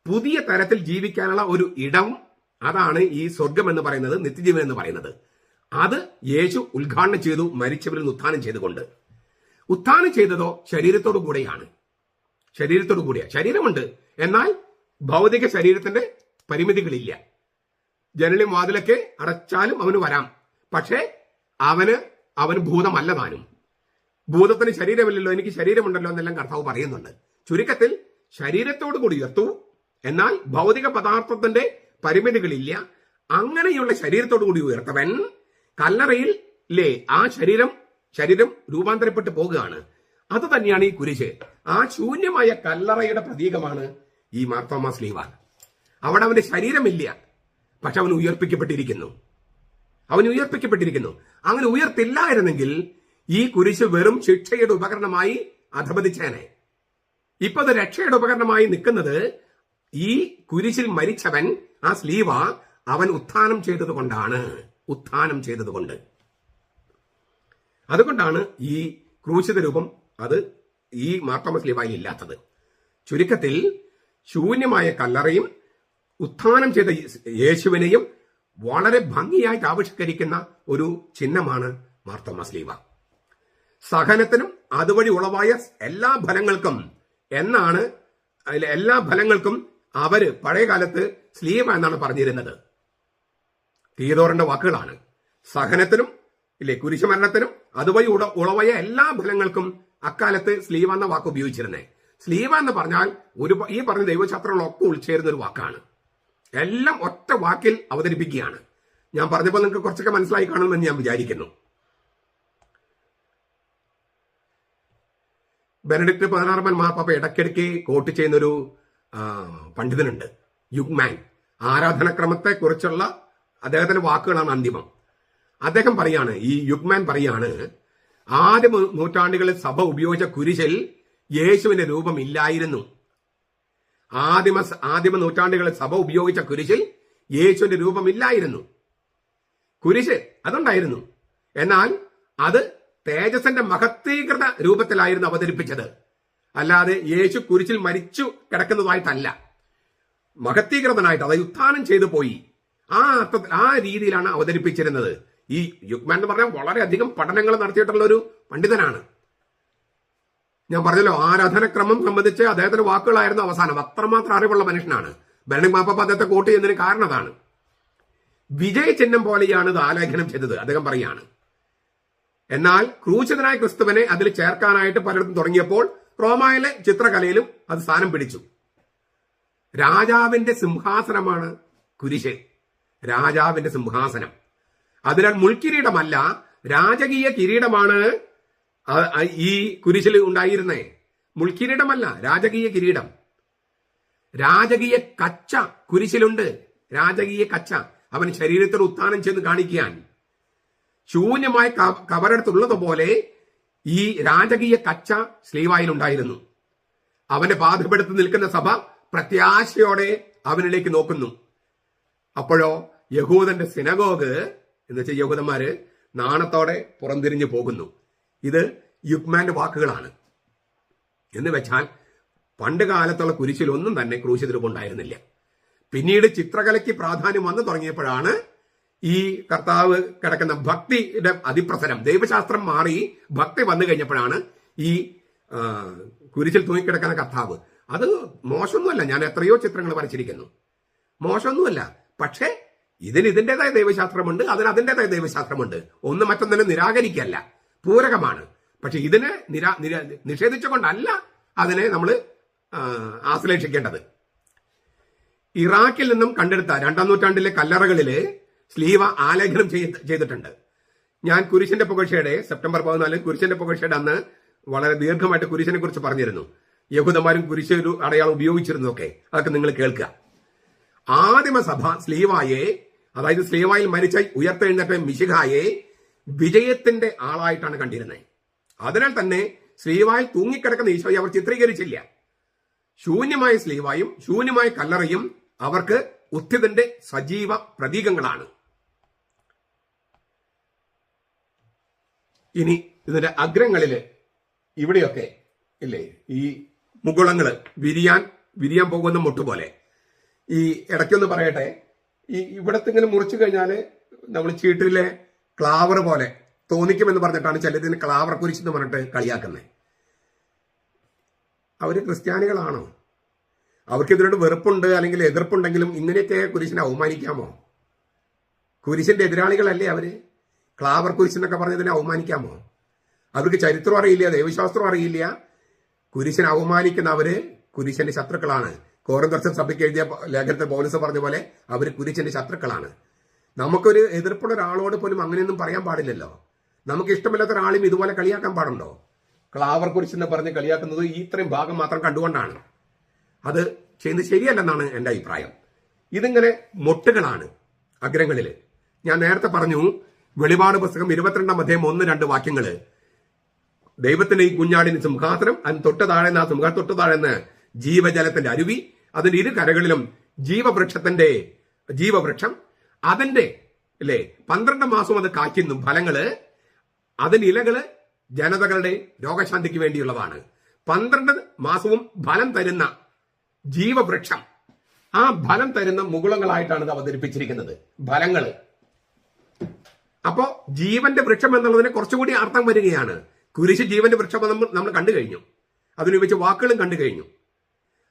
പുതിയ തരത്തിൽ ജീവിക്കാനുള്ള ഒരു ഇടം, അതാണ് ഈ സ്വർഗം എന്ന് പറയുന്നത്, നിത്യജീവൻ എന്ന് പറയുന്നത്. അത് യേശു ഉദ്ഘാടനം ചെയ്തു മരിച്ചവരിൽ നിന്ന് ഉത്ഥാനം ചെയ്തുകൊണ്ട്. ഉത്ഥാനം ചെയ്തതോ ശരീരത്തോടു കൂടെയാണ്. ശരീരമുണ്ട്, എന്നാൽ ഭൗതിക ശരീരത്തിന്റെ പരിമിതികളില്ല. ജനലും വാതിലൊക്കെ അടച്ചാലും അവന് വരാം. പക്ഷേ അവന് ഭൂതമല്ല താനും. ഭൂതത്തിന് ശരീരമില്ലല്ലോ, എനിക്ക് ശരീരമുണ്ടല്ലോ എന്നെല്ലാം കർത്താവ് പറയുന്നുണ്ട്. ചുരുക്കത്തിൽ ശരീരത്തോടു കൂടി ഉയർത്തു, എന്നാൽ ഭൗതിക പദാർത്ഥത്തിന്റെ പരിമിതികളില്ല. അങ്ങനെയുള്ള ശരീരത്തോടു കൂടി ഉയർത്തവൻ കല്ലറയിൽ ആ ശരീരം രൂപാന്തരപ്പെട്ടു പോകുകയാണ്. അത് തന്നെയാണ് ഈ കുരിശ്. ആ ശൂന്യമായ കല്ലറയുടെ പ്രതീകമാണ് ഈ മാർത്തോമാ സ്ലീവ. അവിടെ അവന്റെ ശരീരമില്ല, പക്ഷെ അവൻ ഉയർപ്പിക്കപ്പെട്ടിരിക്കുന്നു. അങ്ങനെ ഉയർത്തില്ലായിരുന്നെങ്കിൽ ഈ കുരിശ് വെറും ശിക്ഷയുടെ ഉപകരണമായി അധപതിച്ചേനെ. ഇപ്പൊ അത് രക്ഷയുടെ ഉപകരണമായി നിൽക്കുന്നത് ഈ കുരിശിൽ മരിച്ചവൻ, ആ സ്ലീവ, അവൻ ഉത്ഥാനം ചെയ്തതുകൊണ്ട്. അതുകൊണ്ടാണ് ഈ ക്രൂശിത രൂപം അത് ഈ മാർത്തോമാ സ്ലീവായിൽ ഇല്ലാത്തത്. ചുരുക്കത്തിൽ ശൂന്യമായ കല്ലറയും ഉത്ഥാനം ചെയ്ത യേശുവിനെയും വളരെ ഭംഗിയായിട്ട് ആവിഷ്കരിക്കുന്ന ഒരു ചിഹ്നമാണ് മാർത്തോമാ സ്ലീവ. സഹനത്തിനും അതുവഴി ഉളവായ എല്ലാ ഫലങ്ങൾക്കും അവര് പഴയ കാലത്ത് സ്ലീവ എന്നാണ് പറഞ്ഞിരുന്നത്. തീയോദോറിന്റെ വാക്കുകളാണ്. സഹനത്തിനും കുരിശുമരണത്തിനും അതുവഴി ഉളവായ എല്ലാ ഫലങ്ങൾക്കും അക്കാലത്ത് സ്ലീവ എന്ന വാക്ക് ഉപയോഗിച്ചിരുന്നത്. സ്ലീവ എന്ന് പറഞ്ഞാൽ ഈ പറഞ്ഞ ദൈവശാസ്ത്രങ്ങളൊക്കെ ഉൾച്ചേരുന്ന ഒരു വാക്കാണ്. എല്ലാം ഒറ്റ വാക്കിൽ അവതരിപ്പിക്കുകയാണ്. ഞാൻ പറഞ്ഞപ്പോൾ നിങ്ങൾക്ക് കുറച്ചൊക്കെ മനസ്സിലായി കാണുമെന്ന് ഞാൻ വിചാരിക്കുന്നു. ബെനഡിക്ട് 16 മാർപ്പാപ്പ ഇടയ്ക്കിടയ്ക്ക് കോട്ട് ചെയ്യുന്നൊരു പണ്ഡിതനുണ്ട്, യുഗ്മാൻ. ആരാധനക്രമത്തെ കുറിച്ചുള്ള അദ്ദേഹത്തിന്റെ വാക്കുകളാണ് അന്തിമം. അദ്ദേഹം പറയാണ്, ഈ യുഗ്മാൻ പറയാണ്, ആദ്യ നൂറ്റാണ്ടുകളിൽ സഭ ഉപയോഗിച്ച കുരിശിൽ യേശുവിന്റെ രൂപം ഇല്ലായിരുന്നു. ആദിമ നൂറ്റാണ്ടുകളിൽ സഭ ഉപയോഗിച്ച കുരിശിൽ യേശുവിന്റെ രൂപം ഇല്ലായിരുന്നു. കുരിശ് അതുണ്ടായിരുന്നു, എന്നാൽ അത് തേജസ്സിന്റെ മഹത്വീകൃത രൂപത്തിലായിരുന്നു അവതരിപ്പിച്ചത്. അല്ലാതെ യേശു കുരിശിൽ മരിച്ചു കിടക്കുന്നതായിട്ടല്ല, മഹത്വീകൃതനായിട്ട്, അതായത് ഉത്ഥാനം ചെയ്തു പോയി. ആ രീതിയിലാണ് അവതരിപ്പിച്ചിരുന്നത്. ഈ യുഗ്മാൻ എന്ന് പറഞ്ഞാൽ വളരെയധികം പഠനങ്ങൾ നടത്തിയിട്ടുള്ള ഒരു പണ്ഡിതനാണ്. ഞാൻ പറഞ്ഞല്ലോ, ആരാധനക്രമം സംബന്ധിച്ച് അദ്ദേഹത്തിന്റെ വാക്കുകളായിരുന്നു അവസാനം. അത്രമാത്രം അറിവുള്ള മനുഷ്യനാണ്. ബെനഡിക്ട് മാർപ്പാപ്പ അദ്ദേഹത്തെ കോട്ട് ചെയ്യുന്നതിന് കാരണം അതാണ്. വിജയ ചിഹ്നം പോലെയാണ് ഇത് ആലേഖനം ചെയ്തത്, അദ്ദേഹം പറയാണ്. എന്നാൽ ക്രൂശിതനായ ക്രിസ്തുവിനെ അതിൽ ചേർക്കാനായിട്ട് പലയിടത്തും തുടങ്ങിയപ്പോൾ റോമായിലെ ചിത്രകലയിലും അത് സ്ഥാനം പിടിച്ചു. രാജാവിന്റെ സിംഹാസനമാണ് കുരിശ്, രാജാവിന്റെ സിംഹാസനം. അതിനാൽ മുൾക്കിരീടമല്ല, രാജകീയ കിരീടമാണ് ഈ കുരിശിൽ ഉണ്ടായിരുന്നേ. മുൾക്കിരീടമല്ല, രാജകീയ കിരീടം. രാജകീയ കച്ച കുരിശിലുണ്ട്, രാജകീയ കച്ച. അവൻ ശരീരത്തിൽ ഉത്ഥാനം ചെയ്ത് കാണിക്കാൻ. ശൂന്യമായ കബറടുത്തുള്ളതുപോലെ ഈ രാജകീയ കച്ച സ്ലീവായിലുണ്ടായിരുന്നു. അവന്റെ പാദപ്പെടുത്ത് നിൽക്കുന്ന സഭ പ്രത്യാശയോടെ അവനിലേക്ക് നോക്കുന്നു. അപ്പോഴോ യഹൂദന്റെ സിനഗോഗ് എന്ന് വെച്ചാൽ യഹൂദന്മാര് നാണത്തോടെ പുറംതിരിഞ്ഞു പോകുന്നു. ഇത് യുഗ്മാന്റെ വാക്കുകളാണ്. എന്ന് വെച്ചാൽ പണ്ട് കാലത്തുള്ള കുരിശിലൊന്നും തന്നെ ക്രൂശിത രൂപം ഉണ്ടായിരുന്നില്ല. പിന്നീട് ചിത്രകലയ്ക്ക് പ്രാധാന്യം വന്നു തുടങ്ങിയപ്പോഴാണ് ഈ കർത്താവ് കിടക്കുന്ന ഭക്തിയുടെ അതിപ്രസരം, ദൈവശാസ്ത്രം മാറി ഭക്തി വന്നു കഴിഞ്ഞപ്പോഴാണ് ഈ കുരിശിൽ തൂങ്ങിക്കിടക്കുന്ന കർത്താവ്. അത് മോശമൊന്നുമല്ല, ഞാൻ എത്രയോ ചിത്രങ്ങൾ വരച്ചിരിക്കുന്നു, മോശമൊന്നുമല്ല. പക്ഷേ ഇതിൻ്റെതായ ദൈവശാസ്ത്രമുണ്ട്, അതിൻ്റെതായ ദൈവശാസ്ത്രമുണ്ട്. ഒന്ന് മറ്റൊന്നിനെ നിരാകരിക്കല്ല, പൂരകമാണ്. പക്ഷെ ഇതിനെ നിഷേധിച്ചുകൊണ്ടല്ല അതിനെ നമ്മൾ ആശ്ലേഷിക്കേണ്ടത്. ഇറാഖിൽ നിന്നും കണ്ടെടുത്ത 2-ാം നൂറ്റാണ്ടിലെ കല്ലറകളില് സ്ലീവ ആലേഖനം ചെയ്തിട്ടുണ്ട്. ഞാൻ കുരിശിന്റെ പുകഴ്ചയുടെ സെപ്റ്റംബർ 14 കുരിശിന്റെ പുകഴ്ചയുടെ അന്ന് വളരെ ദീർഘമായിട്ട് കുരിശിനെ കുറിച്ച് പറഞ്ഞിരുന്നു. യഹൂദന്മാരും കുരിശ് ഒരു അടയാളം ഉപയോഗിച്ചിരുന്നൊക്കെ, അതൊക്കെ നിങ്ങൾ കേൾക്കുക. ആദിമസഭ സ്ലീവായെ, അതായത് സ്ലീവായിൽ മരിച്ച ഉയർത്തെഴുന്നേറ്റ മിശിഹായെ വിജയത്തിന്റെ ആളായിട്ടാണ് കണ്ടിരുന്നത്. അതിനാൽ തന്നെ സ്ലീവായിൽ തൂങ്ങിക്കിടക്കുന്ന ഈശോയെ അവർ ചിത്രീകരിച്ചില്ല. ശൂന്യമായ സ്ലീവായും ശൂന്യമായ കല്ലറയും അവർക്ക് ഉത്ഥിതന്റെ സജീവ പ്രതീകങ്ങളാണ്. ഇനി ഇതിന്റെ അഗ്രങ്ങളില് ഇവിടെയൊക്കെ ഇല്ലേ ഈ മുകുളങ്ങള് വിരിയാൻ പോകുന്ന മുട്ടുപോലെ. ഈ ഇടയ്ക്കൊന്ന് പറയട്ടെ, ഈ ഇവിടത്തെ ഇങ്ങനെ മുറിച്ചു കഴിഞ്ഞാല് നമ്മൾ ചീട്ടിലെ ക്ലാവർ പോലെ തോന്നിക്കുമെന്ന് പറഞ്ഞിട്ടാണ് ചിലതിന് ക്ലാവർ കുരിശെന്ന് പറഞ്ഞിട്ട് കളിയാക്കുന്നത്. അവര് ക്രിസ്ത്യാനികളാണോ? അവർക്ക് ഇതിനോട് വെറുപ്പുണ്ട് അല്ലെങ്കിൽ എതിർപ്പുണ്ടെങ്കിലും ഇങ്ങനെയൊക്കെ കുരിശിനെ അവമാനിക്കാമോ? കുരിശിന്റെ എതിരാളികളല്ലേ അവര്? ക്ലാവർ കുരിശെന്നൊക്കെ പറഞ്ഞതിനെ അവമാനിക്കാമോ? അവർക്ക് ചരിത്രം അറിയില്ല, ദൈവശാസ്ത്രം അറിയില്ല. കുരിശിനെ അവമാനിക്കുന്നവര് കുരിശിന്റെ ശത്രുക്കളാണ്. കോറിന്തോസ് സഭയ്ക്ക് എഴുതിയ ലേഖനത്തിൽ പൗലോസ് പറഞ്ഞ പോലെ അവര് കുരിശിന്റെ ശത്രുക്കളാണ്. നമുക്കൊരു എതിർപ്പുള്ള ഒരാളോട് പോലും അങ്ങനെയൊന്നും പറയാൻ പാടില്ലല്ലോ. നമുക്ക് ഇഷ്ടമില്ലാത്ത ഒരാളെയും ഇതുപോലെ കളിയാക്കാൻ പാടുണ്ടോ? ക്ലാവർ കുരിശെന്ന് പറഞ്ഞ് കളിയാക്കുന്നത് ഈ ഇത്രയും ഭാഗം മാത്രം കണ്ടുകൊണ്ടാണ്. അത് ചെയ്യുന്നത് ശരിയല്ലെന്നാണ് എൻ്റെ അഭിപ്രായം. ഇതിങ്ങനെ മൊട്ടുകളാണ് അഗ്രങ്ങളില്. ഞാൻ നേരത്തെ പറഞ്ഞു, വെളിപാട് പുസ്തകം 22-ാം അധ്യായം 1-2 വാക്യങ്ങള്, ദൈവത്തിന്റെ ഈ കുഞ്ഞാടിന് സിംഹാസനം, അതിന് തൊട്ട് താഴെന്ന്, ആ സിംഹാസനം തൊട്ട് താഴെന്ന് ജീവജലത്തിന്റെ അരുവി, അതിന്റെ ഇരു കരകളിലും ജീവവൃക്ഷം, അതിന്റെ 12 മാസം അത് കായ്ക്കുന്നു ഫലങ്ങള്, അതിന്റെ ഇലകള് ജനതകളുടെ രോഗശാന്തിക്ക് വേണ്ടിയുള്ളതാണ്. 12 മാസവും ഫലം തരുന്ന ജീവവൃക്ഷം, ആ ഫലം തരുന്ന മുകുളങ്ങളായിട്ടാണ് ഇത് അവതരിപ്പിച്ചിരിക്കുന്നത്, ഫലങ്ങള്. അപ്പോ ജീവന്റെ വൃക്ഷം എന്നുള്ളതിന് കുറച്ചുകൂടി അർത്ഥം വരികയാണ്. കുരിശ് ജീവന്റെ വൃക്ഷം നമ്മൾ കണ്ടു കഴിഞ്ഞു, അതിനുപയോഗിച്ച വാക്കുകളും കണ്ടു കഴിഞ്ഞു.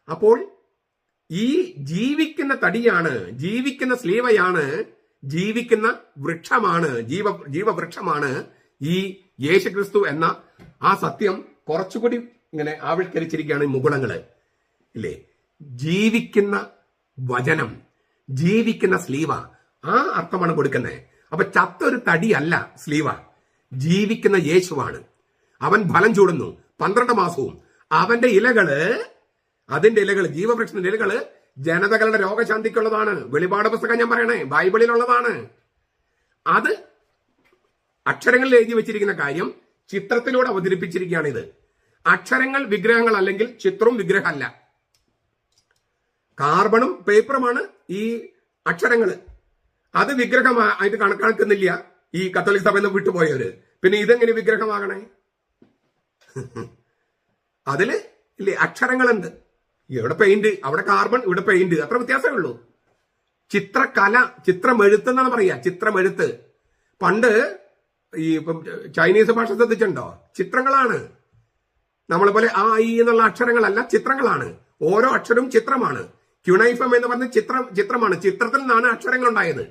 അപ്പോൾ ഈ ജീവിക്കുന്ന തടിയാണ്, ജീവിക്കുന്ന സ്ലീവയാണ്, ജീവിക്കുന്ന വൃക്ഷമാണ്, ജീവവൃക്ഷമാണ് ഈ യേശുക്രിസ്തു എന്ന ആ സത്യം കുറച്ചുകൂടി ഇങ്ങനെ ആവിഷ്കരിച്ചിരിക്കുകയാണ് ഈ മുകുളങ്ങള് ഇല്ലേ. ജീവിക്കുന്ന വചനം, ജീവിക്കുന്ന സ്ലീവ, ആ അർത്ഥമാണ് കൊടുക്കുന്നത്. അപ്പൊ ചത്തൊരു തടിയല്ല സ്ലീവ, ജീവിക്കുന്ന യേശുവാണ്. അവൻ ഫലം ചൂടുന്നു 12 മാസവും. അവന്റെ ഇലകള്, അതിന്റെ ഇലകള്, ജീവവൃക്ഷത്തിന്റെ ഇലകള് ജനതകളുടെ രോഗശാന്തിക്കുള്ളതാണ്. വെളിപാട് പുസ്തകം ഞാൻ പറയണേ, ബൈബിളിലുള്ളതാണ്. അത് അക്ഷരങ്ങളിൽ എഴുതി വെച്ചിരിക്കുന്ന കാര്യം ചിത്രത്തിലൂടെ അവതരിപ്പിച്ചിരിക്കുകയാണ്. ഇത് അക്ഷരങ്ങൾ വിഗ്രഹങ്ങൾ അല്ലെങ്കിൽ ചിത്രവും വിഗ്രഹമല്ല. കാർബണും പേപ്പറുമാണ് ഈ അക്ഷരങ്ങള്. അത് വിഗ്രഹമായിട്ട് കണക്കാക്കുന്നില്ല ഈ കത്തോലിക് സഭയിൽ നിന്ന് വിട്ടുപോയവര്. പിന്നെ ഇതെങ്ങനെ വിഗ്രഹമാകണേ? അതില് ഇല്ലേ അക്ഷരങ്ങളുണ്ട്. ഇവിടെ പെയിന്റ്, അവിടെ കാർബൺ, ഇവിടെ പെയിന്റ്, അത്ര വ്യത്യാസമേ ഉള്ളൂ. ചിത്രകല, ചിത്രമെഴുത്ത് എന്നാണ് പറയാ. ചിത്രമെഴുത്ത് പണ്ട് ഈ ഇപ്പം ചൈനീസ് ഭാഷ ശ്രദ്ധിച്ചിട്ടുണ്ടോ? ചിത്രങ്ങളാണ്. നമ്മളെ പോലെ ആ ഈ എന്നുള്ള അക്ഷരങ്ങളല്ല, ചിത്രങ്ങളാണ്. ഓരോ അക്ഷരവും ചിത്രമാണ്. ക്യുണൈഫം എന്ന് പറഞ്ഞ ചിത്രമാണ്. ചിത്രത്തിൽ നിന്നാണ് അക്ഷരങ്ങൾ ഉണ്ടായത്.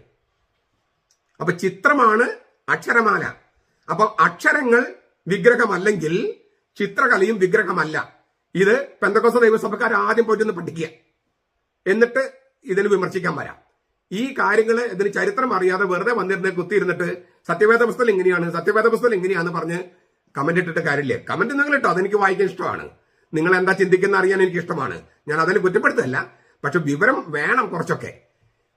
അപ്പൊ ചിത്രമാണ് അക്ഷരമാല. അപ്പൊ അക്ഷരങ്ങൾ വിഗ്രഹമല്ലെങ്കിൽ ചിത്രകലയും വിഗ്രഹമല്ല. ഇത് പെന്തക്കോസ്ത് ദൈവസഭക്കാർ ആദ്യം പോയിട്ടൊന്ന് പഠിക്കുക, എന്നിട്ട് ഇതിന് വിമർശിക്കാൻ വരാം. ഈ കാര്യങ്ങൾ ഇതിന് ചരിത്രം അറിയാതെ വെറുതെ വന്നിരുന്ന് കുത്തിയിരുന്നിട്ട് സത്യവേദ പുസ്തകം എങ്ങനെയാണ്, സത്യവേദ പുസ്തകം എങ്ങനെയാന്ന് പറഞ്ഞ് കമന്റ് ഇട്ടിട്ട് കാര്യമില്ല. കമന്റ് നിങ്ങൾ ഇട്ടോ, അതെനിക്ക് വായിക്കാൻ ഇഷ്ടമാണ്. നിങ്ങൾ എന്താ ചിന്തിക്കുന്ന അറിയാൻ എനിക്ക് ഇഷ്ടമാണ്. ഞാൻ അതിനെ കുറ്റപ്പെടുത്തല്ല, പക്ഷെ വിവരം വേണം കുറച്ചൊക്കെ.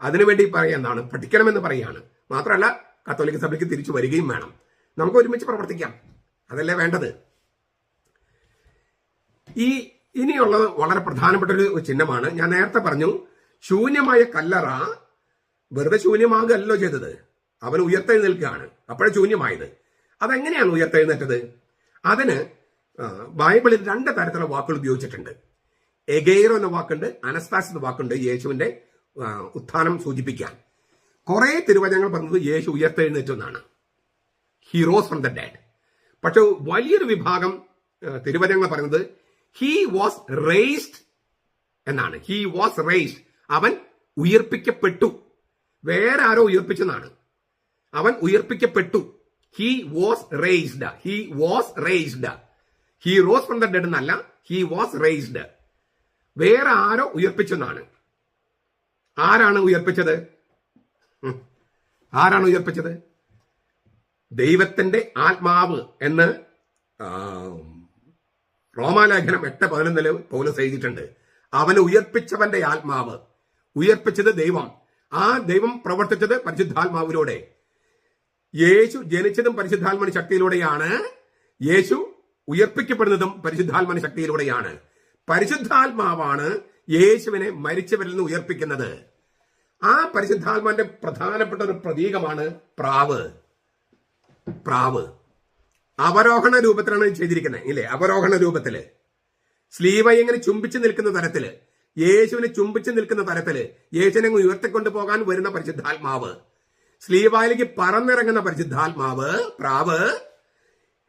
അതിനുവേണ്ടി പറയുന്നതാണ്, പഠിക്കണമെന്ന് പറയാണ്. മാത്രമല്ല കത്തോലിക്ക സഭയ്ക്ക് തിരിച്ചു വരികയും വേണം. നമുക്ക് ഒരുമിച്ച് പ്രവർത്തിക്കാം, അതല്ലേ വേണ്ടത്. ഈ ഇനിയുള്ളത് വളരെ പ്രധാനപ്പെട്ട ഒരു ചിഹ്നമാണ്. ഞാൻ നേരത്തെ പറഞ്ഞു, ശൂന്യമായ കല്ലറ വെറുതെ ശൂന്യമാകുകയല്ലോ ചെയ്തത്. അവൻ ഉയർത്തെഴുന്നേൽക്കുകയാണ്, അപ്പോഴേ ശൂന്യമായത്. അതെങ്ങനെയാണ് ഉയർത്തെഴുന്നേറ്റത്? അതിന് ബൈബിളിൽ 2 തരത്തിലുള്ള വാക്കുകൾ ഉപയോഗിച്ചിട്ടുണ്ട്. എഗെയ്റോ എന്ന വാക്കുണ്ട്, അനസ്താസ് എന്ന വാക്കുണ്ട്. യേശുവിന്റെ ഉത്ഥാനം സൂചിപ്പിക്കാൻ കുറെ തിരുവചനങ്ങൾ പറഞ്ഞത് യേശു ഉയർത്തെഴുന്നേറ്റു എന്നാണ്. He rose from the dead. പക്ഷെ വലിയൊരു വിഭാഗം തിരുവചനങ്ങൾ പറയുന്നത് ഹി വാസ് റേസ്ഡ് എന്നാണ്. ഹി വാസ് റേസ്ഡ്, അവൻ ഉയർപ്പിക്കപ്പെട്ടു. വേറെ ആരോ ഉയർപ്പിച്ചെന്നാണ്. അവൻ ഉയർപ്പിക്കപ്പെട്ടു. He was raised, he was raised. He rose from the dead എന്നല്ല, ഹി വാസ് റേസ്ഡ്. വേറെ ആരോ ഉയർപ്പിച്ചെന്നാണ്. ആരാണ് ഉയർപ്പിച്ചത്? ആരാണ് ഉയർപ്പിച്ചത്? ദൈവത്തിന്റെ ആത്മാവ് എന്ന് റോമാലേഖനം 8:11 പൗലോസ് എഴുതിയിട്ടുണ്ട്. അവനെ ഉയർപ്പിച്ചവന്റെ ആത്മാവ്, ഉയർപ്പിച്ചത് ദൈവം. ആ ദൈവം പ്രവർത്തിച്ചത് പരിശുദ്ധാത്മാവിലൂടെ. യേശു ജനിച്ചതും പരിശുദ്ധാത്മാവിന്റെ ശക്തിയിലൂടെയാണ്. യേശു ഉയർപ്പിക്കപ്പെടുന്നതും പരിശുദ്ധാത്മാവിന്റെ ശക്തിയിലൂടെയാണ്. പരിശുദ്ധാത്മാവാണ് യേശുവിനെ മരിച്ചവരിൽ നിന്ന് ഉയർപ്പിക്കുന്നത്. ആ പരിശുദ്ധാത്മാവിന്റെ പ്രധാനപ്പെട്ട ഒരു പ്രതീകമാണ് പ്രാവ്. പ്രാവ് അവരോഹണ രൂപത്തിലാണ് ചെയ്തിരിക്കുന്നത് ഇല്ലേ? അവരോഹണ രൂപത്തില് സ്ലീവ ഇങ്ങനെ ചുംബിച്ചു നിൽക്കുന്ന തരത്തില്, യേശുവിനെ ചുംബിച്ചു നിൽക്കുന്ന തരത്തില് യേശുവിനെ ഉയർത്തിക്കൊണ്ടു പോകാൻ വരുന്ന പരിശുദ്ധാത്മാവ്, സ്ലീവായിലേക്ക് പറന്നിറങ്ങുന്ന പരിശുദ്ധാത്മാവ്, പ്രാവ്,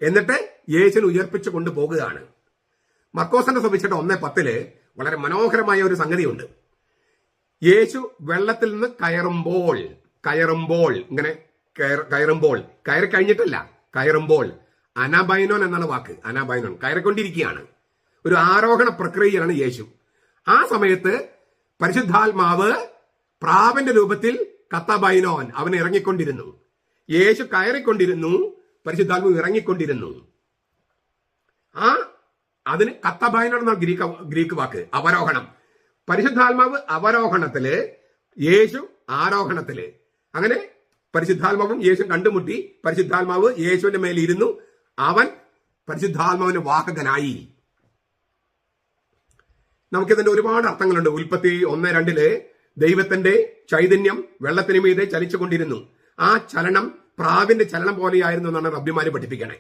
എന്നിട്ട് യേശുവിനെ ഉയർപ്പിച്ചു കൊണ്ടുപോകുകയാണ്. മർക്കോസിന്റെ സുവിശേഷം 1:10 വളരെ മനോഹരമായ ഒരു സംഗതിയുണ്ട്. യേശു വെള്ളത്തിൽ നിന്ന് കയറുമ്പോൾ ഇങ്ങനെ കയറി കഴിഞ്ഞിട്ടല്ല, കയറുമ്പോൾ അനാബൈനോൻ എന്നാണ് വാക്ക്. അനാബൈനോൻ, കയറിക്കൊണ്ടിരിക്കുകയാണ്. ഒരു ആരോഹണ പ്രക്രിയയാണ് യേശു. ആ സമയത്ത് പരിശുദ്ധാത്മാവ് പ്രാവിന്റെ രൂപത്തിൽ കത്തബൈനോൻ അവൻ ഇറങ്ങിക്കൊണ്ടിരുന്നു. യേശു കയറിക്കൊണ്ടിരുന്നു, പരിശുദ്ധാത്മാവ് ഇറങ്ങിക്കൊണ്ടിരുന്നു. അതിന് കത്തബൈനോൻ എന്ന ഗ്രീക്ക് വാക്ക്, അവരോഹണം. പരിശുദ്ധാത്മാവ് അവരോഹണത്തില്, യേശു ആരോഹണത്തില്. അങ്ങനെ പരിശുദ്ധാത്മാവും യേശു കണ്ടുമുട്ടി. പരിശുദ്ധാത്മാവ് യേശുവിന്റെ മേൽ ഇരുന്നു. അവൻ പരിശുദ്ധാത്മാവിന്റെ വാഹകനായി. നമുക്കിതിന്റെ ഒരുപാട് അർത്ഥങ്ങളുണ്ട്. ഉൽപ്പത്തി 1:2 ദൈവത്തിന്റെ ചൈതന്യം വെള്ളത്തിന് മീതെ ചലിച്ചുകൊണ്ടിരുന്നു. ആ ചലനം പ്രാവിന്റെ ചലനം പോലെയായിരുന്നു എന്നാണ് റബ്ബിമാര് പഠിപ്പിക്കണേ.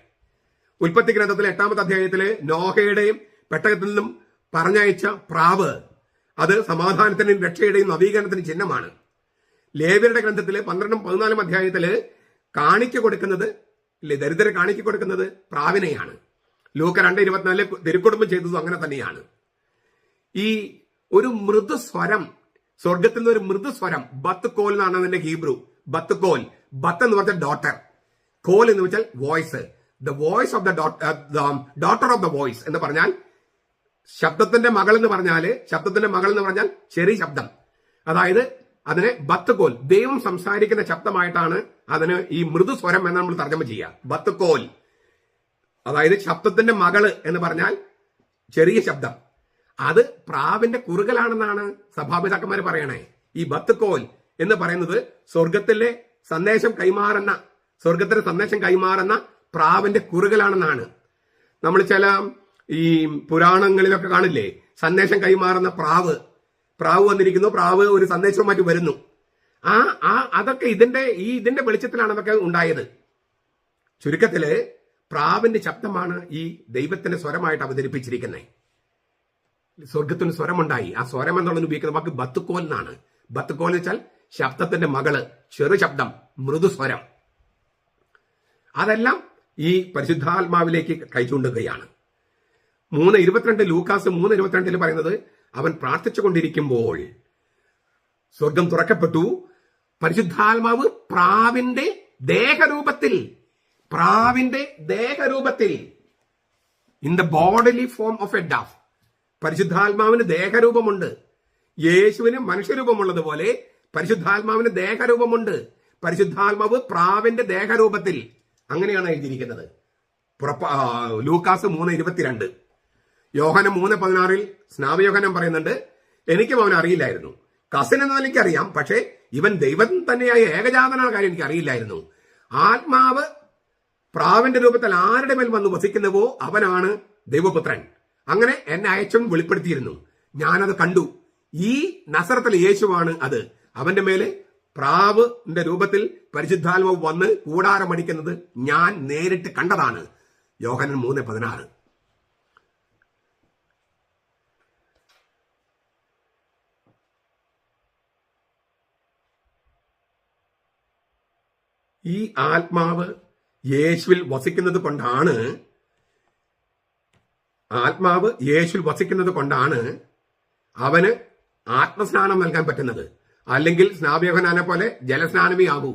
ഉൽപ്പത്തി ഗ്രന്ഥത്തിലെ 8-ാമത്തെ അധ്യായത്തില് നോഹയുടെയും പെട്ടകത്തിൽ നിന്നും പറഞ്ഞയച്ച പ്രാവ്, അത് സമാധാനത്തിന്റെയും രക്ഷയുടെയും നവീകരണത്തിന് ചിഹ്നമാണ്. ലേവ്യരുടെ ഗ്രന്ഥത്തില് 12-14 അധ്യായത്തില് കാണിക്ക കൊടുക്കുന്നത് ഇല്ലേ, ദരിദ്രരെ കാണിക്ക കൊടുക്കുന്നത് പ്രാവിനെയാണ്. ലൂക്ക 2:24 തിരുക്കുടുംബം ചെയ്തതും അങ്ങനെ തന്നെയാണ്. ഈ ഒരു മൃദുസ്വരം, സ്വർഗത്തിൽ നിന്ന് ഒരു മൃദുസ്വരം, ബത്ത് കോൽ എന്നാണ് അതിന്റെ ഹീബ്രു. ബത്ത് കോൽ, ബത്ത് എന്ന് പറഞ്ഞാൽ ഡോട്ടർ, കോൽ എന്ന് വെച്ചാൽ voice. The voice of the daughter of the voice എന്ന് പറഞ്ഞാൽ ശബ്ദത്തിന്റെ മകൾ എന്ന് പറഞ്ഞാൽ ചെറിയ ശബ്ദം. അതായത് അതിനെ ബത്തുകോൽ, ദൈവം സംസാരിക്കുന്ന ശബ്ദമായിട്ടാണ് അതിന് ഈ മൃദുസ്വരം എന്ന് നമ്മൾ തർജ്ജമ ചെയ്യുക. ബത്തുകോൽ അതായത് ശബ്ദത്തിന്റെ മകള് എന്ന് പറഞ്ഞാൽ ചെറിയ ശബ്ദം. അത് പ്രാവിന്റെ കുറുകലാണെന്നാണ് സഭാപിതാക്കന്മാർ പറയണേ. ഈ ബത്തുകോൽ എന്ന് പറയുന്നത് സ്വർഗത്തിലെ സന്ദേശം കൈമാറുന്ന പ്രാവിന്റെ കുറുകലാണെന്നാണ്. നമ്മൾ ചില ഈ പുരാണങ്ങളിലൊക്കെ കാണില്ലേ, സന്ദേശം കൈമാറുന്ന പ്രാവ് വന്നിരിക്കുന്നു, പ്രാവ് ഒരു സന്ദേശവുമായിട്ട് വരുന്നു. അതൊക്കെ ഇതിന്റെ വെളിച്ചത്തിലാണ് അതൊക്കെ ഉണ്ടായത്. ചുരുക്കത്തില് പ്രാവിന്റെ ശബ്ദമാണ് ഈ ദൈവത്തിന്റെ സ്വരമായിട്ട് അവതരിപ്പിച്ചിരിക്കുന്നത്. സ്വർഗത്തിന് സ്വരമുണ്ടായി. ആ സ്വരം എന്നുള്ളത് ഉപയോഗിക്കുന്ന വാക്ക് ബത്തുക്കോൽ എന്നാണ്. ബത്തുക്കോൽ എന്ന് വെച്ചാൽ ശബ്ദത്തിന്റെ മകള്, ചെറു ശബ്ദം, മൃദുസ്വരം. അതെല്ലാം ഈ പരിശുദ്ധാത്മാവിലേക്ക് കൈചൂണ്ടുകയാണ്. 3:22 ലൂക്കാസ് 3:22 പറയുന്നത്, അവൻ പ്രാർത്ഥിച്ചുകൊണ്ടിരിക്കുമ്പോൾ സ്വർഗം തുറക്കപ്പെട്ടു, പരിശുദ്ധാത്മാവ് പ്രാവിന്റെ ദേഹരൂപത്തിൽ in the bodily form of a dove. പരിശുദ്ധാത്മാവിന് ദേഹരൂപമുണ്ട്. യേശുവിന് മനുഷ്യരൂപമുള്ളതുപോലെ പരിശുദ്ധാത്മാവിന് ദേഹരൂപമുണ്ട്. പരിശുദ്ധാത്മാവ് പ്രാവിന്റെ ദേഹരൂപത്തിൽ, അങ്ങനെയാണ് എഴുതിയിരിക്കുന്നത്. ലൂക്കാസ് 3:22. യോഹനം 3:16 സ്നാപയോഹനം പറയുന്നുണ്ട്, എനിക്കും അവൻ അറിയില്ലായിരുന്നു. കസിൻ എന്ന് എനിക്കറിയാം, പക്ഷേ ഇവൻ ദൈവം തന്നെയായ ഏകജാതനായ കാര്യം എനിക്ക് അറിയില്ലായിരുന്നു. ആത്മാവ് പ്രാവിന്റെ രൂപത്തിൽ ആരുടെ മേൽ വന്ന് വസിക്കുന്നുവോ അവനാണ് ദൈവപുത്രൻ. അങ്ങനെ എന്നെ അയച്ചും വെളിപ്പെടുത്തിയിരുന്നു. ഞാനത് കണ്ടു. ഈ നസറത്തിലെ യേശുവാണ് അത്. അവന്റെ മേലെ പ്രാവിന്റെ രൂപത്തിൽ പരിശുദ്ധാത്മാവ് വന്ന് കൂടാരമടിക്കുന്നത് ഞാൻ നേരിട്ട് കണ്ടതാണ്. യോഹനൻ 3:16. ഈ ആത്മാവ് യേശുവിൽ വസിക്കുന്നത് കൊണ്ടാണ് അവന് ആത്മസ്നാനം നൽകാൻ പറ്റുന്നത്. അല്ലെങ്കിൽ സ്നാപയോഹന്നാനെ പോലെ ജലസ്നാനമേ ആകൂ.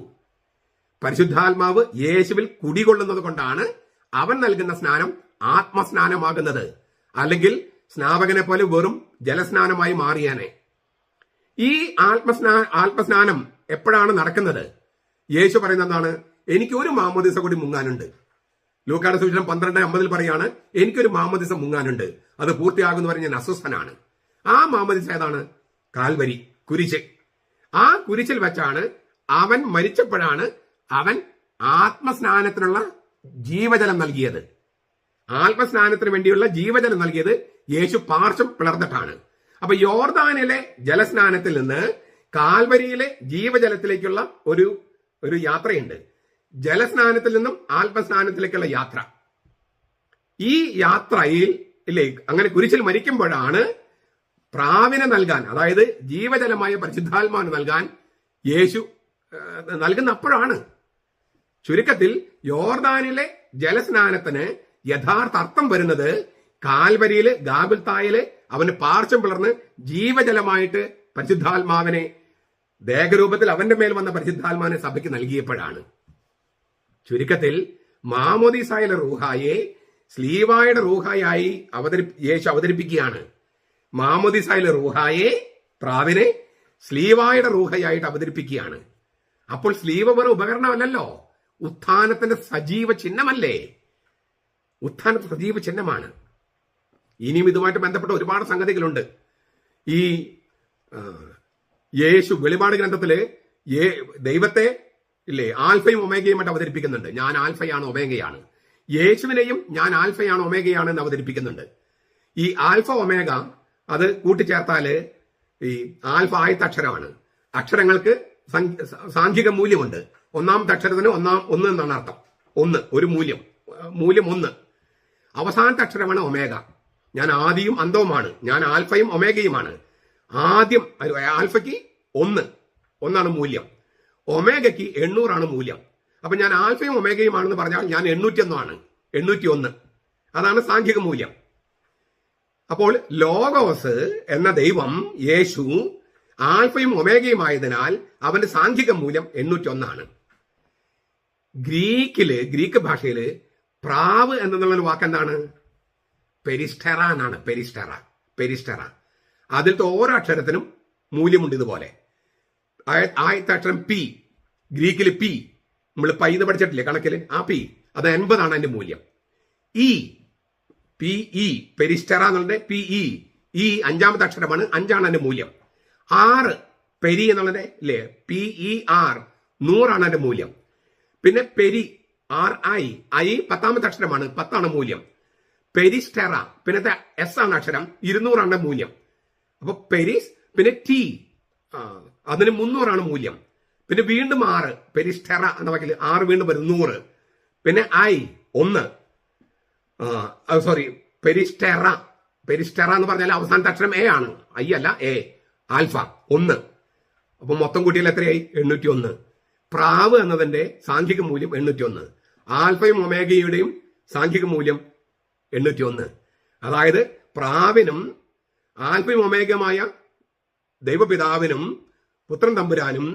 പരിശുദ്ധാത്മാവ് യേശുവിൽ കുടികൊള്ളുന്നത് കൊണ്ടാണ് അവൻ നൽകുന്ന സ്നാനം ആത്മസ്നാനമാകുന്നത്. അല്ലെങ്കിൽ സ്നാപകനെ പോലെ വെറും ജലസ്നാനമായി മാറിയാനെ. ഈ ആത്മസ്നാനം എപ്പോഴാണ് നടക്കുന്നത്? യേശു പറയുന്നതാണ്, എനിക്ക് ഒരു മാമോദിസ കൂടി മുങ്ങാനുണ്ട്. ലൂക്കായുടെ സുവിശേഷം 12:50 പറയാണ്, എനിക്കൊരു മാമോദിസ മുങ്ങാനുണ്ട്, അത് പൂർത്തിയാകുന്ന വരെ ഞാൻ അസ്വസ്ഥനാണ്. ആ മാമോദിസ ഏതാണ്? കാൽവരി, കുരിശ്. ആ കുരിശിൽ വെച്ചാണ് അവൻ മരിച്ചപ്പോഴാണ് അവൻ ആത്മസ്നാനത്തിനുള്ള ജീവജലം നൽകിയത്. ആത്മസ്നാനത്തിന് വേണ്ടിയുള്ള ജീവജലം നൽകിയത് യേശു പാർശ്വം പിളർന്നിട്ടാണ്. അപ്പൊ യോർദാനിലെ ജലസ്നാനത്തിൽ നിന്ന് കാൽവരിയിലെ ജീവജലത്തിലേക്കുള്ള ഒരു യാത്രയുണ്ട്. ജലസ്നാനത്തിൽ നിന്നും ആത്മസ്നാനത്തിലേക്കുള്ള യാത്ര. ഈ യാത്രയിൽ അങ്ങനെ കുരിശിൽ മരിക്കുമ്പോഴാണ് പ്രാവിനെ നൽകാൻ, അതായത് ജീവജലമായ പരിശുദ്ധാത്മാവിനെ നൽകാൻ യേശു നൽകുന്ന അപ്പോഴാണ്. ചുരുക്കത്തിൽ യോർദാനിലെ ജലസ്നാനത്തിന് യഥാർത്ഥ അർത്ഥം വരുന്നത് കാൽവരിയില് ഗാബിൽത്തായില് അവന് പാർശ്വം പിളർന്ന് ജീവജലമായിട്ട് പരിശുദ്ധാത്മാവിനെ ദേഹരൂപത്തിൽ അവന്റെ മേൽ വന്ന പരിശുദ്ധാത്മാവിനെ സഭയ്ക്ക് നൽകിയപ്പോഴാണ്. ചുരുക്കത്തിൽ മാമോദീസായിലെ റൂഹായെ സ്ലീവായുടെ റൂഹായായി യേശു അവതരിപ്പിക്കുകയാണ്. മാമോദീസായിലെ റൂഹായെ, പ്രാവിനെ സ്ലീവായുടെ റൂഹയായിട്ട് അവതരിപ്പിക്കുകയാണ്. അപ്പോൾ സ്ലീവ വെറും ഉപകരണമല്ലല്ലോ, ഉത്ഥാനത്തിന്റെ സജീവ ചിഹ്നമല്ലേ? ഉത്ഥാനത്തിന്റെ സജീവ ചിഹ്നമാണ്. ഇനിയും ഇതുമായിട്ട് ബന്ധപ്പെട്ട ഒരുപാട് സംഗതികളുണ്ട്. ഈ യേശു വെളിപാട് ഗ്രന്ഥത്തില് ദൈവത്തെ ആൽഫയും ഒമേഗയുമായിട്ട് അവതരിപ്പിക്കുന്നുണ്ട്. ഞാൻ ആൽഫയാണ് ഒമേഗയാണ്. യേശുവിനെയും ഞാൻ ആൽഫയാണ് ഒമേഗയാണ് എന്ന് അവതരിപ്പിക്കുന്നുണ്ട്. ഈ ആൽഫ ഒമേഗ അത് കൂട്ടിച്ചേർത്താല് ഈ ആൽഫ ആദ്യത്തെ അക്ഷരമാണ്. അക്ഷരങ്ങൾക്ക് സാംഖ്യിക മൂല്യമുണ്ട്. ഒന്നാമത്തെ അക്ഷരത്തിന് 1 എന്നാണ് അർത്ഥം. ഒരു മൂല്യം 1. അവസാനത്തെ അക്ഷരമാണ് ഒമേഗ. ഞാൻ ആദിയും അന്തവുമാണ്. ഞാൻ ആൽഫയും ഒമേഗയുമാണ്. ആദ്യം ആൽഫയ്ക്ക് 1 മൂല്യം, ഒമേഗയ്ക്ക് 800 മൂല്യം. അപ്പൊ ഞാൻ ആൽഫയും ഒമേഗയുമാണെന്ന് പറഞ്ഞാൽ ഞാൻ 801. അതാണ് സാംഖ്യിക മൂല്യം. അപ്പോൾ ലോഗോസ് എന്ന ദൈവം യേശു ആൽഫയും ഒമേഗയുമായതിനാൽ അവന്റെ സാംഖ്യിക മൂല്യം 801. ഗ്രീക്ക് ഭാഷയില് പ്രാവ് എന്നുള്ള വാക്ക് എന്താണ്? പെരിസ്റ്റെറ എന്നാണ്. പെരിസ്റ്റെറ. അതിലത്തെ ഓരോ അക്ഷരത്തിനും മൂല്യമുണ്ട്. ഇതുപോലെ ആദ്യത്തെ അക്ഷരം പി, ഗ്രീക്കിൽ പി, നമ്മൾ പൈ എന്ന് പഠിച്ചിട്ടില്ലേ കണക്കിൽ, ആ പി അത് 80 അതിന്റെ മൂല്യം. ഇ, പി ഇ, പെരിസ്റ്റെറ എന്നുള്ളത് പി ഇ, ഈ 5ാമത്തെ അക്ഷരമാണ്, 5 അതിന്റെ മൂല്യം. 6 പെരി എന്നുള്ളത് ഇല്ലേ, പി ഇ ആർ, 100 അതിന്റെ മൂല്യം. പിന്നെ പെരി, ആർ ഐ, 10ാമത്തെ അക്ഷരമാണ്, 10 മൂല്യം. പെരിസ്റ്റെറ പിന്നത്തെ എസ് ആണ് അക്ഷരം, 200 മൂല്യം. അപ്പൊ പെരിസ്, പിന്നെ ടി, അതിന് 300 മൂല്യം. പിന്നെ വീണ്ടും 6, പെരിസ്റ്റെറ എന്ന വാക്കിൽ 6 വീണ്ടും വരും, 100. പിന്നെ ഐ 1, സോറി പെരിസ്റ്റെറ എന്ന് പറഞ്ഞാൽ അവസാനത്തെ അക്ഷരം എ ആണ്, ഐ അല്ല എ, ആൽഫ 1. അപ്പൊ മൊത്തം കൂട്ടിയാൽ എത്രയായി? 801. പ്രാവ് എന്നതിന്റെ സാംഖിക മൂല്യം 801. ആൽഫയും ഒമേഗയുടെയും സാംഖിക മൂല്യം 801. അതായത് പ്രാവിനും ആൽഫയും ഒമേഗയുമായ ദൈവപിതാവിനും പുത്രൻ തമ്പുരാനും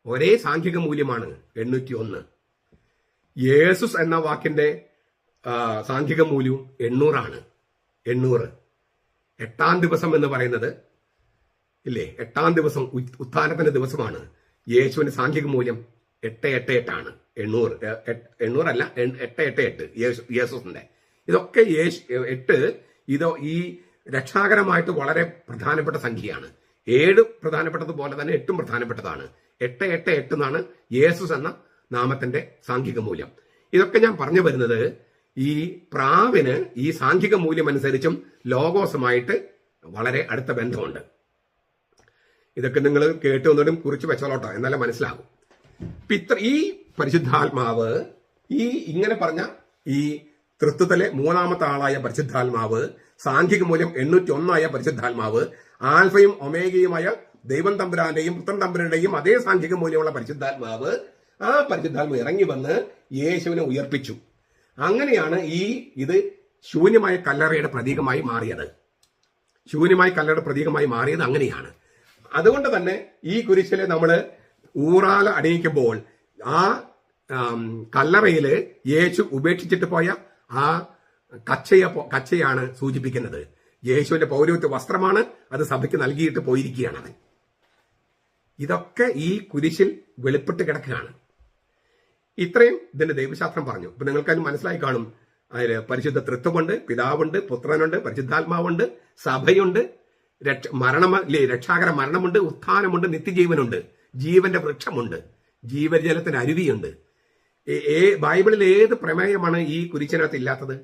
ഒരേ സാംഖിക മൂല്യമാണ് 801. യേസുസ് എന്ന വാക്കിന്റെ സാംഖിക മൂല്യവും 800 ആണ്. 800. 8ാം ദിവസം എന്ന് പറയുന്നത് ഇല്ലേ, 8ാം ദിവസം ഉത്ഥാനത്തിന്റെ ദിവസമാണ്. യേശുവിന്റെ സാംഖിക മൂല്യം 888 ആണ്. 800 അല്ല, 888 യേശുവിന്റെ. ഇതൊക്കെ 8 ഈ രക്ഷാകരമായിട്ട് വളരെ പ്രധാനപ്പെട്ട സംഖ്യയാണ്. 7 പ്രധാനപ്പെട്ടതുപോലെ തന്നെ 8ഉം പ്രധാനപ്പെട്ടതാണ്. 888 എന്നാണ് യേസുസ് എന്ന നാമത്തിന്റെ സാംഖിക മൂല്യം. ഇതൊക്കെ ഞാൻ പറഞ്ഞു വരുന്നത് ഈ പ്രാവിന് ഈ സാംഖിക മൂല്യം അനുസരിച്ചും ലോഗോസുമായിട്ട് വളരെ അടുത്ത ബന്ധമുണ്ട്. ഇതൊക്കെ നിങ്ങൾ കേട്ട് ഒന്നിടും കുറിച്ച് വെച്ചോളോട്ടോ, എന്നാലേ മനസ്സിലാകും. ഈ പരിശുദ്ധാത്മാവ്, ഇങ്ങനെ പറഞ്ഞ ഈ തൃത്വത്തിലെ 3ാമത്തെ ആളായ പരിശുദ്ധാത്മാവ്, സാംഖിക മൂല്യം 801 പരിശുദ്ധാത്മാവ്, ആൽഫയും ഒമേഗയുമായ ദൈവം തമ്പുരാന്റെയും പുത്രൻ തമ്പുരാന്റെയും അതേ സാംഖിക മൂല്യമുള്ള പരിശുദ്ധാത്മാവ്, ആ പരിശുദ്ധാത്മാവ് ഇറങ്ങി വന്ന് യേശുവിനെ ഉയർപ്പിച്ചു. അങ്ങനെയാണ് ഇത് ശൂന്യമായ കല്ലറയുടെ പ്രതീകമായി മാറിയത്. അങ്ങനെയാണ്. അതുകൊണ്ട് തന്നെ ഈ കുരിശില് നമ്മൾ ഊറാല അണിയിക്കുമ്പോൾ ആ കല്ലറയില് യേശു ഉപേക്ഷിച്ചിട്ട് പോയ ആ കച്ചയാണ് സൂചിപ്പിക്കുന്നത്. യേശുവിന്റെ പൗരോഹിത്യ വസ്ത്രമാണ്, അത് സഭയ്ക്ക് നൽകിയിട്ട് പോയിരിക്കുകയാണ് അവൻ. ഇതൊക്കെ ഈ കുരിശിൽ വെളിപ്പെട്ട് കിടക്കുകയാണ്. ഇത്രയും ഇതിന്റെ ദൈവശാസ്ത്രം പറഞ്ഞു. അപ്പൊ നിങ്ങൾക്കത് മനസ്സിലായി കാണും. അതിൽ പരിശുദ്ധ തൃത്വമുണ്ട്, പിതാവുണ്ട്, പുത്രനുണ്ട്, പരിശുദ്ധാത്മാവുണ്ട്, സഭയുണ്ട്, രക്ഷാകര മരണമുണ്ട്, ഉത്ഥാനമുണ്ട്, നിത്യജീവനുണ്ട്, ജീവന്റെ വൃക്ഷമുണ്ട്, ജീവജലത്തിന്റെ അരുവിയുണ്ട്. ബൈബിളിൽ ഏത് പ്രമേയമാണ് ഈ കുരിശിനകത്ത് ഇല്ലാത്തത്?